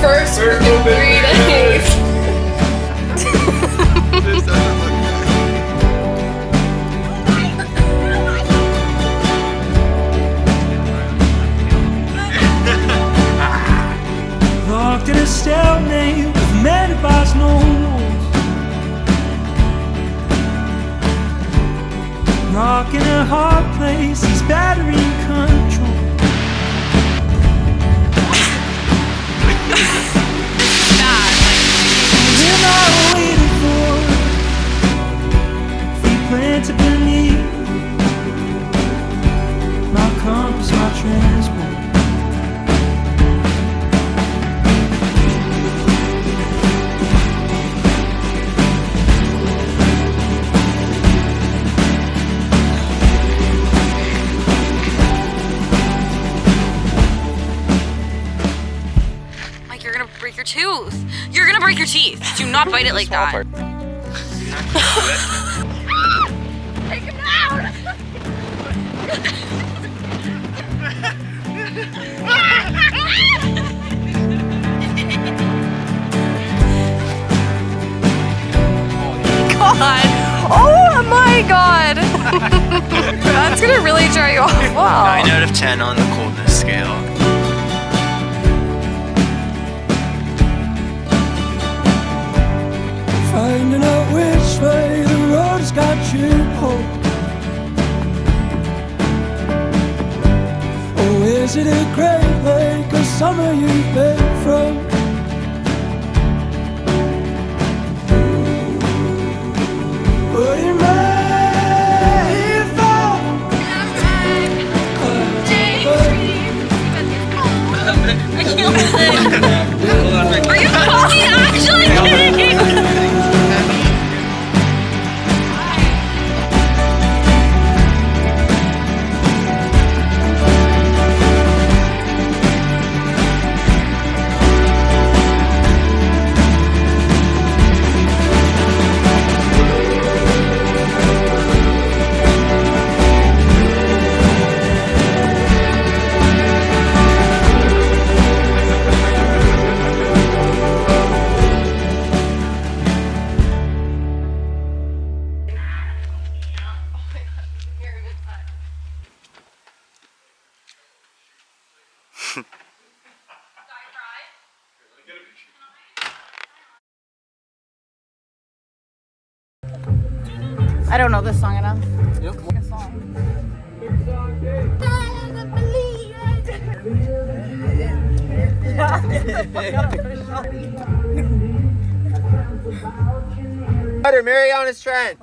first freaking 3 days. This doesn't look Locked in a stalemate with many bars, no rules. Rock in a hard place, he's battery control. We're not waiting for free plants beneath my compass, my transport. You're gonna break your tooth. You're gonna break your teeth. Do not bite it like that. Take him out! God! Oh my God! That's gonna really dry you off. Wow. 9 out of 10 on the coldness scale. Finding out which way the road's got you pulled. Oh, is it a great lake or somewhere you've been from? But it may fall. I can't listen. Are you fucking actually kidding? I don't know this song enough. Yep. Mariana's Trench.